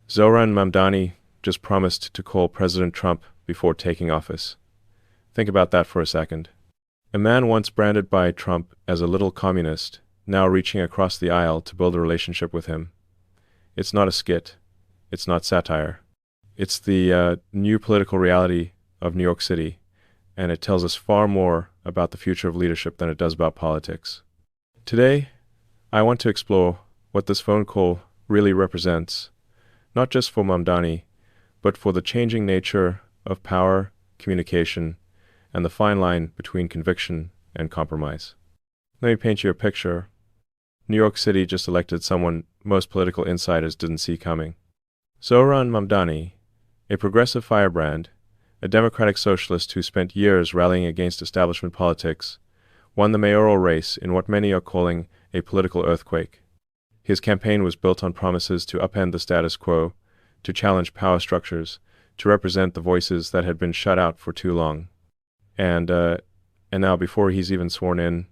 Zohran Mamdani just promised to call President Trump before taking office. Think about that for a second. A man once branded by Trump as a little communist, now reaching across the aisle to build a relationship with him. It's not a skit. It's not satire. It's the new political reality of New York City, and it tells us far more about the future of leadership than it does about politics. Today, I want to explore what this phone call really represents, not just for Mamdani, but for the changing nature of power, communication, and the fine line between conviction and compromise. Let me paint you a picture. New York City just elected someone most political insiders didn't see coming. Zohran Mamdani, a progressive firebrand, a democratic socialist who spent years rallying against establishment politics, won the mayoral race in what many are calling a political earthquake. His campaign was built on promises to upend the status quo, to challenge power structures, to represent the voices that had been shut out for too long. And now, before he's even sworn in,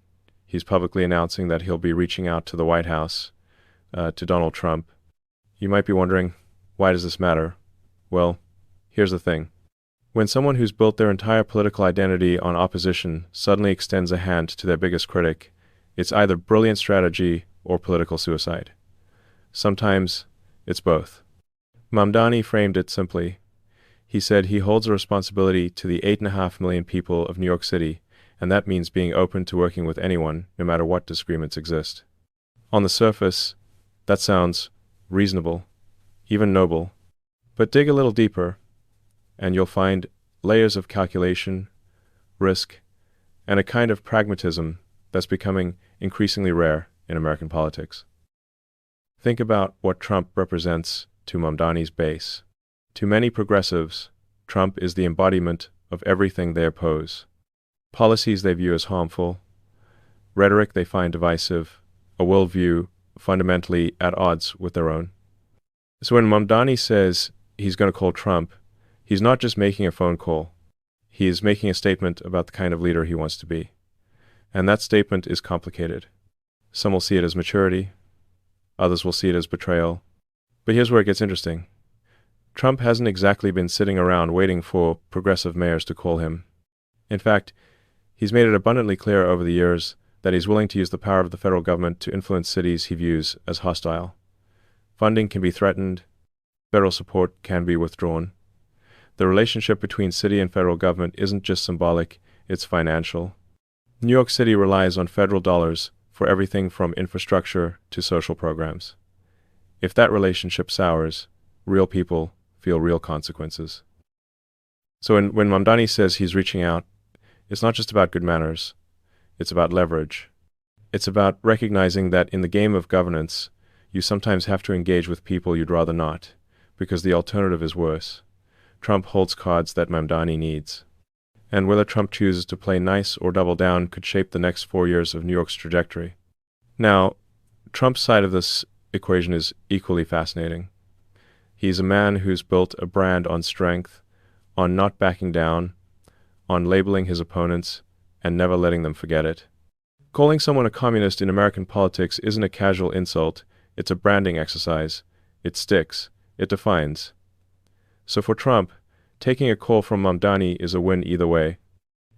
he's publicly announcing that he'll be reaching out to the White House, to Donald Trump. You might be wondering, why does this matter? Well, here's the thing. When someone who's built their entire political identity on opposition suddenly extends a hand to their biggest critic, it's either brilliant strategy or political suicide. Sometimes it's both. Mamdani framed it simply. He said he holds a responsibility to the 8.5 million people of New York City, and that means being open to working with anyone, no matter what disagreements exist. On the surface, that sounds reasonable, even noble. But dig a little deeper, and you'll find layers of calculation, risk, and a kind of pragmatism that's becoming increasingly rare in American politics. Think about what Trump represents to Mamdani's base. To many progressives, Trump is the embodiment of everything they oppose. Policies they view as harmful, rhetoric they find divisive, a worldview fundamentally at odds with their own. So when Mamdani says he's going to call Trump, he's not just making a phone call. He is making a statement about the kind of leader he wants to be. And that statement is complicated. Some will see it as maturity. Others will see it as betrayal. But here's where it gets interesting. Trump hasn't exactly been sitting around waiting for progressive mayors to call him. In fact, he's made it abundantly clear over the years that he's willing to use the power of the federal government to influence cities he views as hostile. Funding can be threatened. Federal support can be withdrawn. The relationship between city and federal government isn't just symbolic, it's financial. New York City relies on federal dollars for everything from infrastructure to social programs. If that relationship sours, real people feel real consequences. So when Mamdani says he's reaching out, it's not just about good manners. It's about leverage. It's about recognizing that in the game of governance, you sometimes have to engage with people you'd rather not, because the alternative is worse. Trump holds cards that Mamdani needs. And whether Trump chooses to play nice or double down could shape the next 4 years of New York's trajectory. Now, Trump's side of this equation is equally fascinating. He's a man who's built a brand on strength, on not backing down, on labeling his opponents, and never letting them forget it. Calling someone a communist in American politics isn't a casual insult, it's a branding exercise. It sticks. It defines. So for Trump, taking a call from Mamdani is a win either way.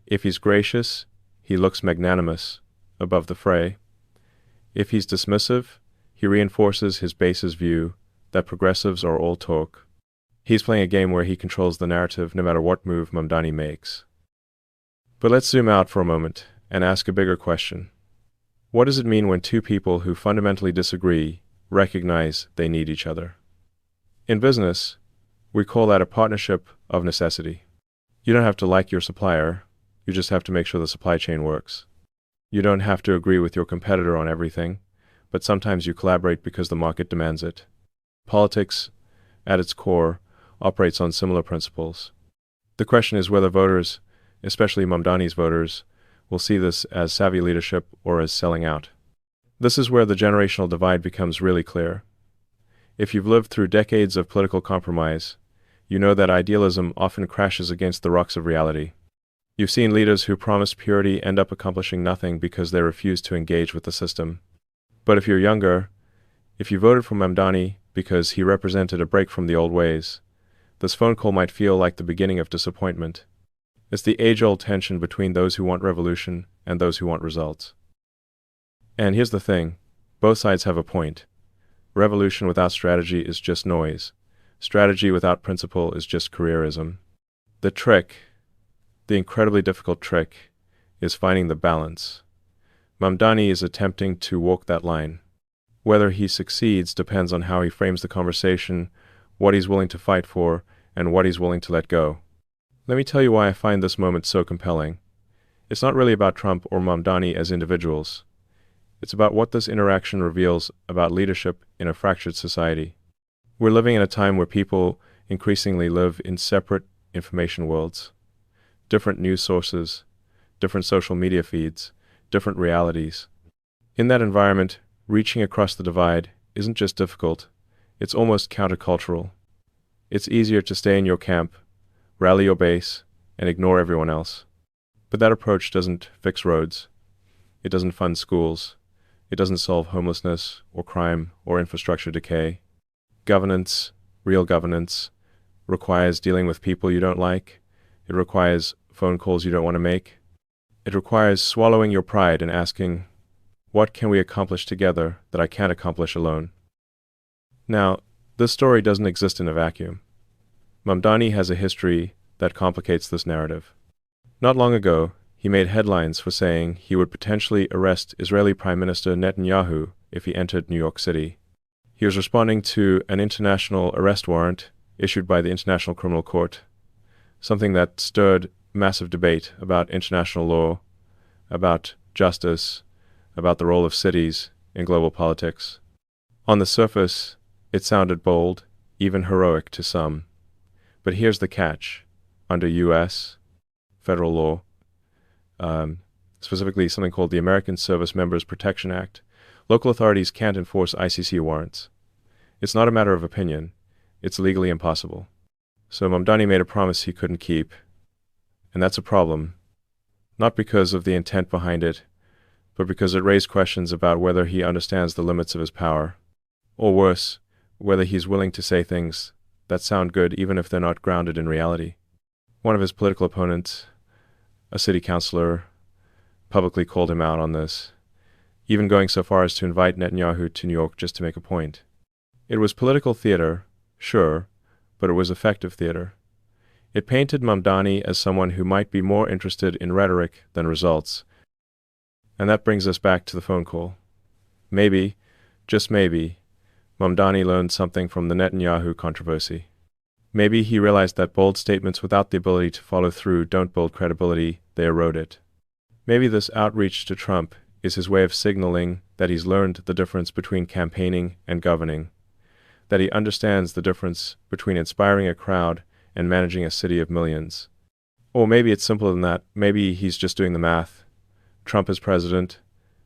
If he's gracious, he looks magnanimous, above the fray. If he's dismissive, he reinforces his base's view that progressives are all talk. He's playing a game where he controls the narrative no matter what move Mamdani makes. But let's zoom out for a moment and ask a bigger question. What does it mean when two people who fundamentally disagree recognize they need each other? In business, we call that a partnership of necessity. You don't have to like your supplier, you just have to make sure the supply chain works. You don't have to agree with your competitor on everything, but sometimes you collaborate because the market demands it. Politics, at its core, operates on similar principles. The question is whether voters, especially Mamdani's voters, will see this as savvy leadership or as selling out. This is where the generational divide becomes really clear. If you've lived through decades of political compromise, you know that idealism often crashes against the rocks of reality. You've seen leaders who promise purity end up accomplishing nothing because they refuse to engage with the system. But if you're younger, If you voted for Mamdani because he represented a break from the old ways, this phone call might feel like the beginning of disappointment. It's the age-old tension between those who want revolution and those who want results. And here's the thing, both sides have a point. Revolution without strategy is just noise. Strategy without principle is just careerism. The trick, the incredibly difficult trick, is finding the balance. Mamdani is attempting to walk that line. Whether he succeeds depends on how he frames the conversation, what he's willing to fight for, and what he's willing to let go. Let me tell you why I find this moment so compelling. It's not really about Trump or Mamdani as individuals. It's about what this interaction reveals about leadership in a fractured society. We're living in a time where people increasingly live in separate information worlds, different news sources, different social media feeds, different realities. In that environment, reaching across the divide isn't just difficult, it's almost countercultural. It's easier to stay in your camp, rally your base, and ignore everyone else. But that approach doesn't fix roads. It doesn't fund schools. It doesn't solve homelessness or crime or infrastructure decay. Governance, real governance, requires dealing with people you don't like. It requires phone calls you don't want to make. It requires swallowing your pride and asking, what can we accomplish together that I can't accomplish alone? Now, this story doesn't exist in a vacuum. Mamdani has a history that complicates this narrative. Not long ago, he made headlines for saying he would potentially arrest Israeli Prime Minister Netanyahu if he entered New York City. He was responding to an international arrest warrant issued by the International Criminal Court, something that stirred massive debate about international law, about justice, about the role of cities in global politics. On the surface, it sounded bold, even heroic to some. But here's the catch. Under U.S. federal law, specifically something called the American Service Members Protection Act, local authorities can't enforce ICC warrants. It's not a matter of opinion. It's legally impossible. So Mamdani made a promise he couldn't keep. And that's a problem. Not because of the intent behind it, but because it raised questions about whether he understands the limits of his power. Or worse, whether he's willing to say things that sound good even if they're not grounded in reality. One of his political opponents, a city councilor, publicly called him out on this, even going so far as to invite Netanyahu to New York just to make a point. It was political theater, sure, but it was effective theater. It painted Mamdani as someone who might be more interested in rhetoric than results. And that brings us back to the phone call. Maybe, just maybe, Mamdani learned something from the Netanyahu controversy. Maybe he realized that bold statements without the ability to follow through don't build credibility, they erode it. Maybe this outreach to Trump is his way of signaling that he's learned the difference between campaigning and governing, that he understands the difference between inspiring a crowd and managing a city of millions. Or maybe it's simpler than that. Maybe he's just doing the math. Trump is president,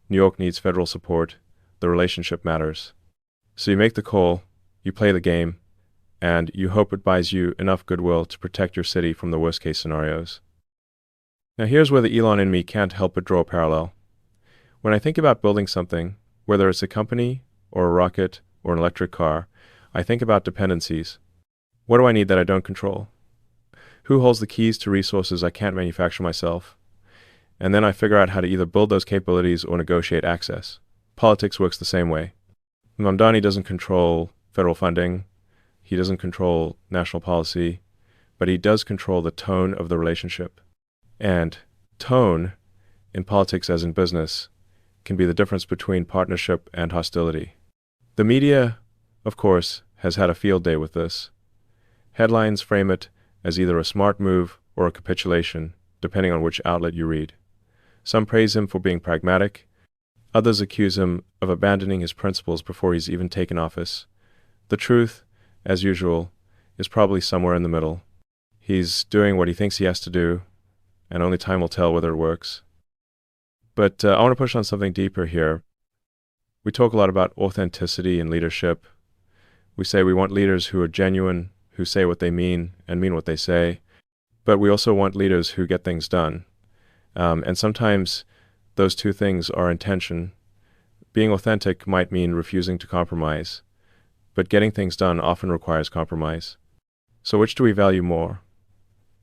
New York needs federal support, the relationship matters. So you make the call, you play the game, and you hope it buys you enough goodwill to protect your city from the worst-case scenarios. Now here's where the Elon in me can't help but draw a parallel. When I think about building something, whether it's a company, or a rocket, or an electric car, I think about dependencies. What do I need that I don't control? Who holds the keys to resources I can't manufacture myself? And then I figure out how to either build those capabilities or negotiate access. Politics works the same way. Mamdani doesn't control federal funding. He doesn't control national policy, but he does control the tone of the relationship. And tone, in politics as in business, can be the difference between partnership and hostility. The media, of course, has had a field day with this. Headlines frame it as either a smart move or a capitulation, depending on which outlet you read. Some praise him for being pragmatic. Others accuse him of abandoning his principles before he's even taken office. The truth, as usual, is probably somewhere in the middle. He's doing what he thinks he has to do, and only time will tell whether it works. But I want to push on something deeper here. We talk a lot about authenticity in leadership. We say we want leaders who are genuine, who say what they mean and mean what they say. But we also want leaders who get things done. And sometimes those two things are in tension. Being authentic might mean refusing to compromise, but getting things done often requires compromise. So which do we value more?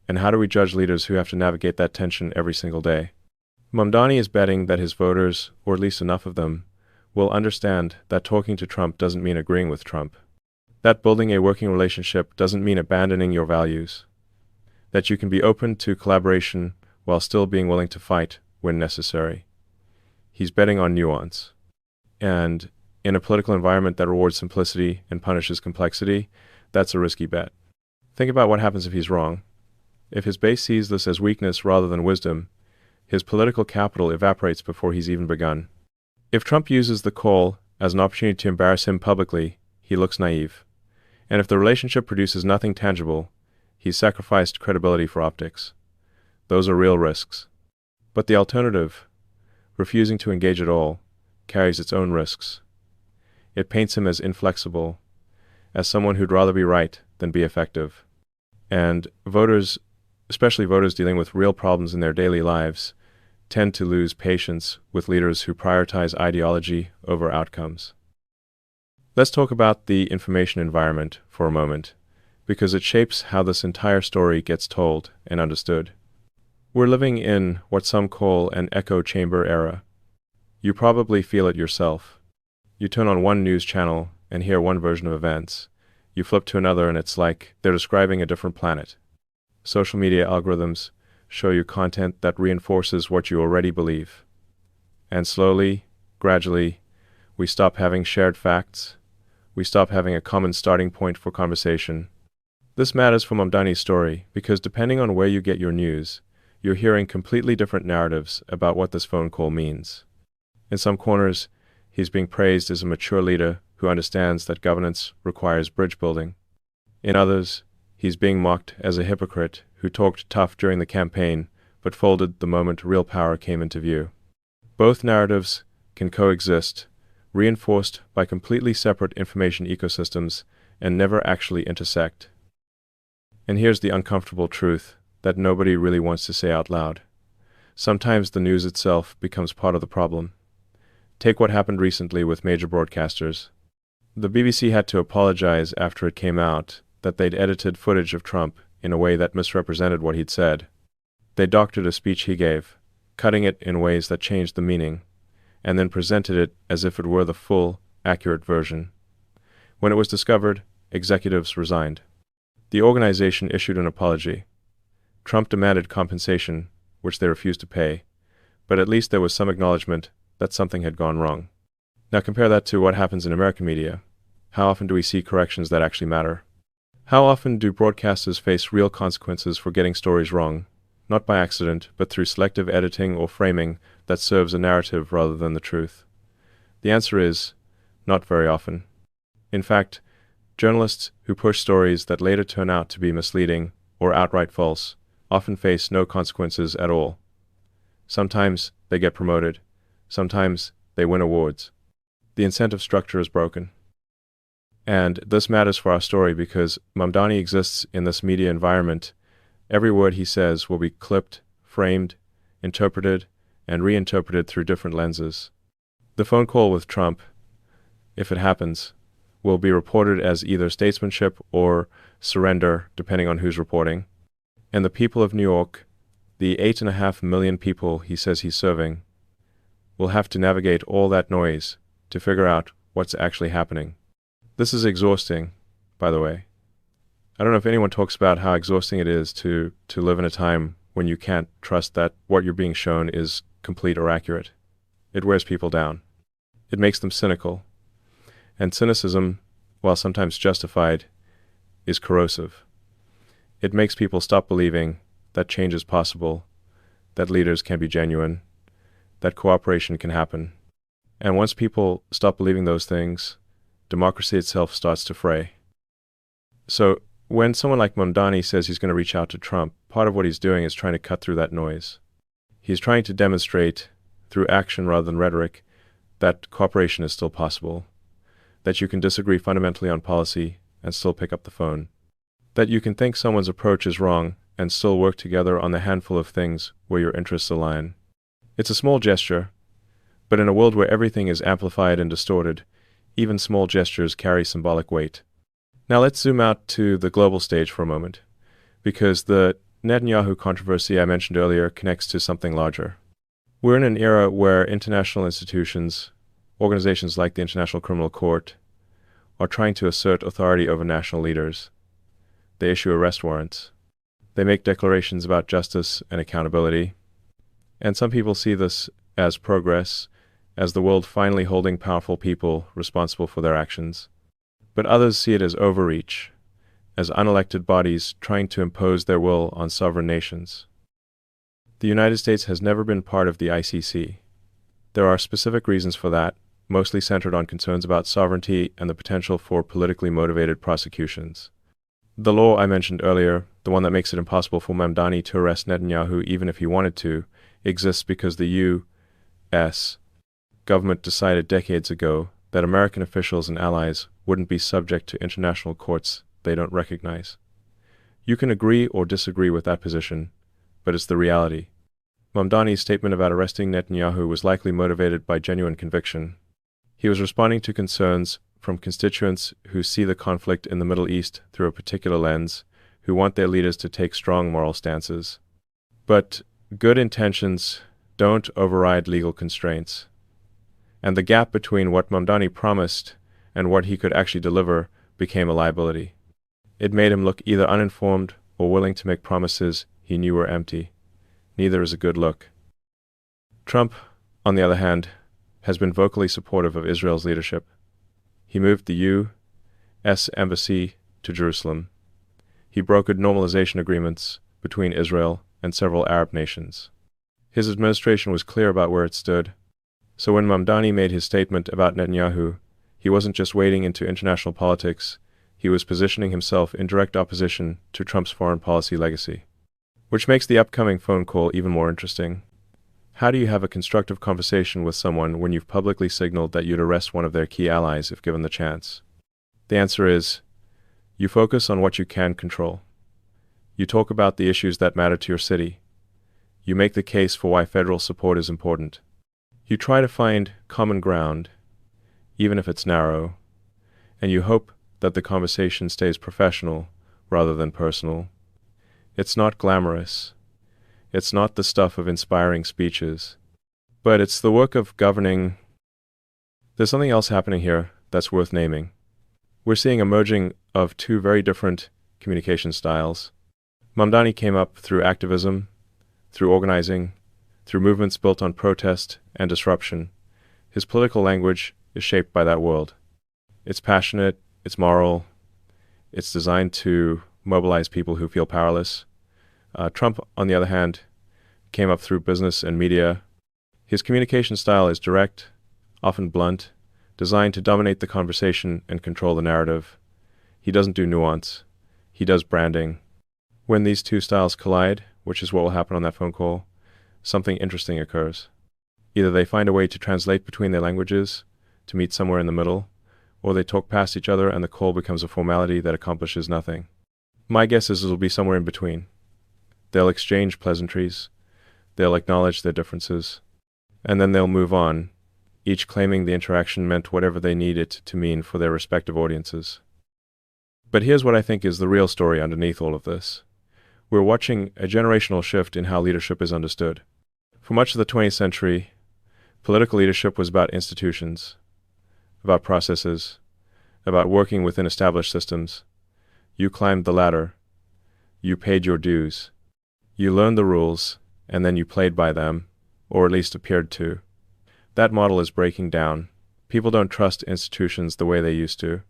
And how do we judge leaders who have to navigate that tension every single day? Mamdani is betting that his voters, or at least enough of them, will understand that talking to Trump doesn't mean agreeing with Trump. That building a working relationship doesn't mean abandoning your values. That you can be open to collaboration while still being willing to fight when necessary. He's betting on nuance. And in a political environment that rewards simplicity and punishes complexity, that's a risky bet. Think about what happens if he's wrong. If his base sees this as weakness rather than wisdom, his political capital evaporates before he's even begun. If Trump uses the call as an opportunity to embarrass him publicly, he looks naive. And if the relationship produces nothing tangible, he's sacrificed credibility for optics. Those are real risks. But the alternative, refusing to engage at all, carries its own risks. It paints him as inflexible, as someone who'd rather be right than be effective. And voters, especially voters dealing with real problems in their daily lives, tend to lose patience with leaders who prioritize ideology over outcomes. Let's talk about the information environment for a moment, because it shapes how this entire story gets told and understood. We're living in what some call an echo chamber era. You probably feel it yourself. You turn on one news channel and hear one version of events. You flip to another and it's like they're describing a different planet. Social media algorithms show you content that reinforces what you already believe. And slowly, gradually, we stop having shared facts. We stop having a common starting point for conversation. This matters for Mamdani's story because depending on where you get your news, you're hearing completely different narratives about what this phone call means. In some corners, he's being praised as a mature leader who understands that governance requires bridge building. In others, he's being mocked as a hypocrite who talked tough during the campaign but folded the moment real power came into view. Both narratives can coexist, reinforced by completely separate information ecosystems, and never actually intersect. And here's the uncomfortable truth that nobody really wants to say out loud. Sometimes the news itself becomes part of the problem. Take what happened recently with major broadcasters. The BBC had to apologize after it came out that they'd edited footage of Trump in a way that misrepresented what he'd said. They doctored a speech he gave, cutting it in ways that changed the meaning, and then presented it as if it were the full, accurate version. When it was discovered, executives resigned. The organization issued an apology. Trump demanded compensation, which they refused to pay, but at least there was some acknowledgement that something had gone wrong. Now compare that to what happens in American media. How often do we see corrections that actually matter? How often do broadcasters face real consequences for getting stories wrong, not by accident, but through selective editing or framing that serves a narrative rather than the truth? The answer is, not very often. In fact, journalists who push stories that later turn out to be misleading or outright false often face no consequences at all. Sometimes they get promoted. Sometimes they win awards. The incentive structure is broken. And this matters for our story because Mamdani exists in this media environment. Every word he says will be clipped, framed, interpreted, and reinterpreted through different lenses. The phone call with Trump, if it happens, will be reported as either statesmanship or surrender, depending on who's reporting. And the people of New York, the 8.5 million people he says he's serving, will have to navigate all that noise to figure out what's actually happening. This is exhausting, by the way. I don't know if anyone talks about how exhausting it is to live in a time when you can't trust that what you're being shown is complete or accurate. It wears people down. It makes them cynical. And cynicism, while sometimes justified, is corrosive. It makes people stop believing that change is possible, that leaders can be genuine, that cooperation can happen. And once people stop believing those things, democracy itself starts to fray. So when someone like Mamdani says he's going to reach out to Trump, part of what he's doing is trying to cut through that noise. He's trying to demonstrate, through action rather than rhetoric, that cooperation is still possible, that you can disagree fundamentally on policy and still pick up the phone, that you can think someone's approach is wrong and still work together on the handful of things where your interests align. It's a small gesture, But in a world where everything is amplified and distorted, even small gestures carry symbolic weight. Now let's zoom out to the global stage for a moment, because the Netanyahu controversy I mentioned earlier connects to something larger. We're in an era where international institutions, organizations like the International Criminal Court, are trying to assert authority over national leaders. They issue arrest warrants. They make declarations about justice and accountability. And some people see this as progress, as the world finally holding powerful people responsible for their actions. But others see it as overreach, as unelected bodies trying to impose their will on sovereign nations. The United States has never been part of the ICC. There are specific reasons for that, mostly centered on concerns about sovereignty and the potential for politically motivated prosecutions. The law I mentioned earlier, the one that makes it impossible for Mamdani to arrest Netanyahu even if he wanted to, exists because the U.S. government decided decades ago that American officials and allies wouldn't be subject to international courts they don't recognize. You can agree or disagree with that position, but it's the reality. Mamdani's statement about arresting Netanyahu was likely motivated by genuine conviction. He was responding to concerns from constituents who see the conflict in the Middle East through a particular lens, who want their leaders to take strong moral stances. But good intentions don't override legal constraints. And the gap between what Mamdani promised and what he could actually deliver became a liability. It made him look either uninformed or willing to make promises he knew were empty. Neither is a good look. Trump, on the other hand, has been vocally supportive of Israel's leadership. He moved the U.S. embassy to Jerusalem. He brokered normalization agreements between Israel and several Arab nations. His administration was clear about where it stood. So when Mamdani made his statement about Netanyahu, he wasn't just wading into international politics, he was positioning himself in direct opposition to Trump's foreign policy legacy. Which makes the upcoming phone call even more interesting. How do you have a constructive conversation with someone when you've publicly signaled that you'd arrest one of their key allies if given the chance? The answer is, you focus on what you can control. You talk about the issues that matter to your city. You make the case for why federal support is important. You try to find common ground, even if it's narrow, and you hope that the conversation stays professional rather than personal. It's not glamorous. It's not the stuff of inspiring speeches. But it's the work of governing. There's something else happening here that's worth naming. We're seeing a merging of two very different communication styles. Mamdani came up through activism, through organizing, through movements built on protest and disruption. His political language is shaped by that world. It's passionate, it's moral, it's designed to mobilize people who feel powerless. Trump, on the other hand, came up through business and media. His communication style is direct, often blunt, designed to dominate the conversation and control the narrative. He doesn't do nuance. He does branding. When these two styles collide, which is what will happen on that phone call, something interesting occurs. Either they find a way to translate between their languages, to meet somewhere in the middle, or they talk past each other and the call becomes a formality that accomplishes nothing. My guess is it'll be somewhere in between. They'll exchange pleasantries, they'll acknowledge their differences, and then they'll move on, each claiming the interaction meant whatever they need it to mean for their respective audiences. But here's what I think is the real story underneath all of this. We're watching a generational shift in how leadership is understood. For much of the 20th century, political leadership was about institutions, about processes, about working within established systems. You climbed the ladder. You paid your dues. You learned the rules, and then you played by them, or at least appeared to. That model is breaking down. People don't trust institutions the way they used to.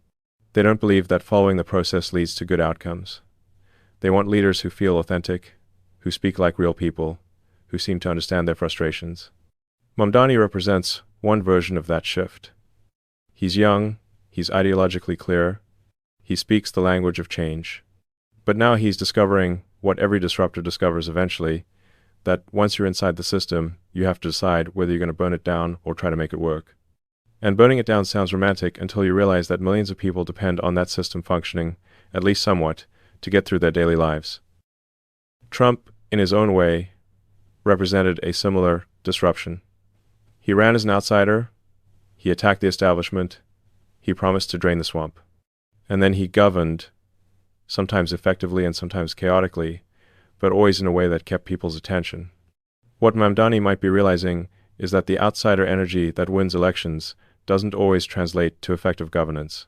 They don't believe that following the process leads to good outcomes. They want leaders who feel authentic, who speak like real people, who seem to understand their frustrations. Mamdani represents one version of that shift. He's young, he's ideologically clear, he speaks the language of change. But now he's discovering what every disruptor discovers eventually, that once you're inside the system, you have to decide whether you're going to burn it down or try to make it work. And burning it down sounds romantic until you realize that millions of people depend on that system functioning, at least somewhat, to get through their daily lives. Trump, in his own way, represented a similar disruption. He ran as an outsider, he attacked the establishment, he promised to drain the swamp. And then he governed, sometimes effectively and sometimes chaotically, but always in a way that kept people's attention. What Mamdani might be realizing is that the outsider energy that wins elections doesn't always translate to effective governance.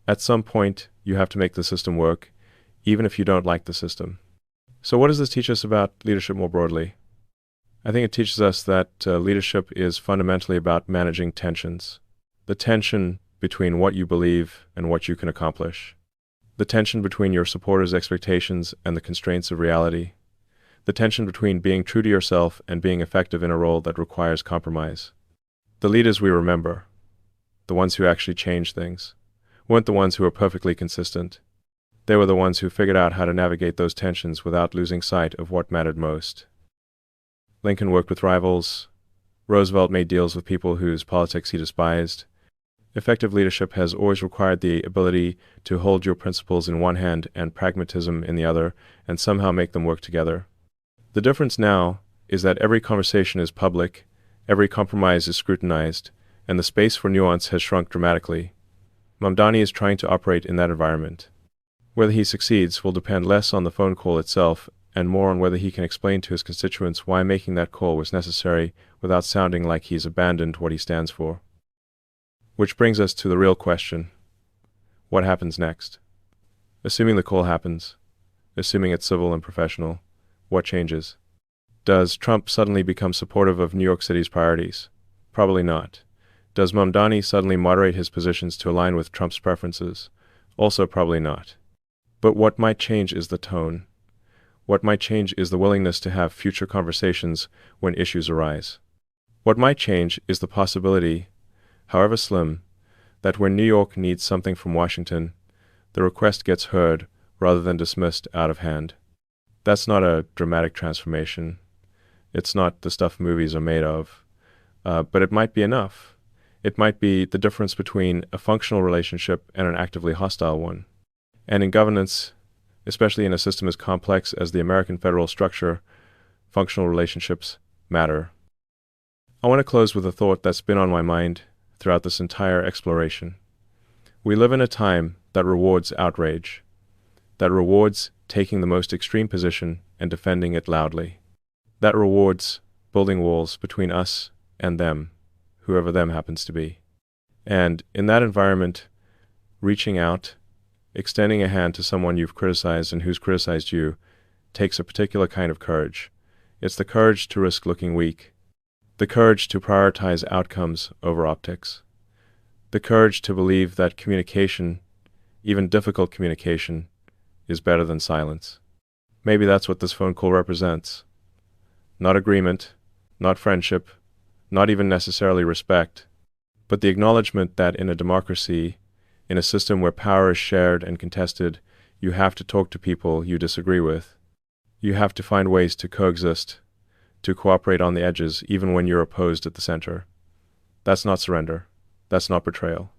At some point, you have to make the system work, even if you don't like the system. So what does this teach us about leadership more broadly? I think it teaches us that leadership is fundamentally about managing tensions. The tension between what you believe and what you can accomplish. The tension between your supporters' expectations and the constraints of reality. The tension between being true to yourself and being effective in a role that requires compromise. The leaders we remember, the ones who actually changed things, weren't the ones who were perfectly consistent. They were the ones who figured out how to navigate those tensions without losing sight of what mattered most. Lincoln worked with rivals. Roosevelt made deals with people whose politics he despised. Effective leadership has always required the ability to hold your principles in one hand and pragmatism in the other, and somehow make them work together. The difference now is that every conversation is public, every compromise is scrutinized, and the space for nuance has shrunk dramatically. Mamdani is trying to operate in that environment. Whether he succeeds will depend less on the phone call itself and more on whether he can explain to his constituents why making that call was necessary without sounding like he's abandoned what he stands for. Which brings us to the real question. What happens next? Assuming the call happens, assuming it's civil and professional, what changes? Does Trump suddenly become supportive of New York City's priorities? Probably not. Does Mamdani suddenly moderate his positions to align with Trump's preferences? Also probably not. But what might change is the tone. What might change is the willingness to have future conversations when issues arise. What might change is the possibility, however slim, that when New York needs something from Washington, the request gets heard rather than dismissed out of hand. That's not a dramatic transformation. It's not the stuff movies are made of. But it might be enough. It might be the difference between a functional relationship and an actively hostile one. And in governance, especially in a system as complex as the American federal structure, functional relationships matter. I want to close with a thought that's been on my mind throughout this entire exploration. We live in a time that rewards outrage, that rewards taking the most extreme position and defending it loudly, that rewards building walls between us and them, whoever them happens to be. And in that environment, reaching out, extending a hand to someone you've criticized and who's criticized you, takes a particular kind of courage. It's the courage to risk looking weak, the courage to prioritize outcomes over optics, the courage to believe that communication, even difficult communication, is better than silence. Maybe that's what this phone call represents. Not agreement, not friendship, not even necessarily respect, but the acknowledgement that in a democracy, in a system where power is shared and contested, you have to talk to people you disagree with. You have to find ways to coexist, to cooperate on the edges even when you're opposed at the center. That's not surrender. That's not betrayal.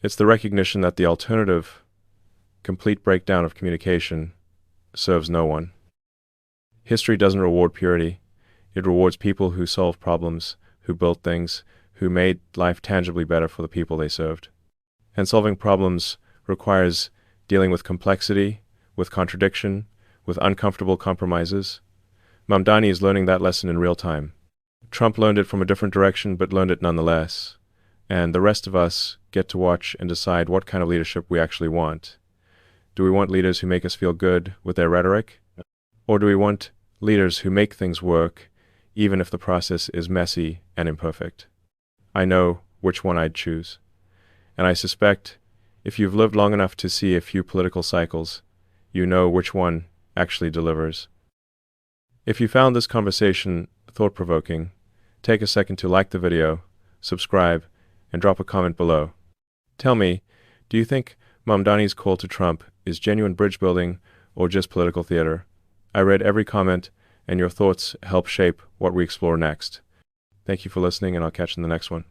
It's the recognition that the alternative, complete breakdown of communication, serves no one. History doesn't reward purity. It rewards people who solve problems, who built things, who made life tangibly better for the people they served. And solving problems requires dealing with complexity, with contradiction, with uncomfortable compromises. Mamdani is learning that lesson in real time. Trump learned it from a different direction, but learned it nonetheless. And the rest of us get to watch and decide what kind of leadership we actually want. Do we want leaders who make us feel good with their rhetoric? Or do we want leaders who make things work, even if the process is messy and imperfect? I know which one I'd choose. And I suspect if you've lived long enough to see a few political cycles, you know which one actually delivers. If you found this conversation thought-provoking, take a second to like the video, subscribe, and drop a comment below. Tell me, do you think Mamdani's call to Trump is genuine bridge building or just political theater? I read every comment, and your thoughts help shape what we explore next. Thank you for listening, and I'll catch you in the next one.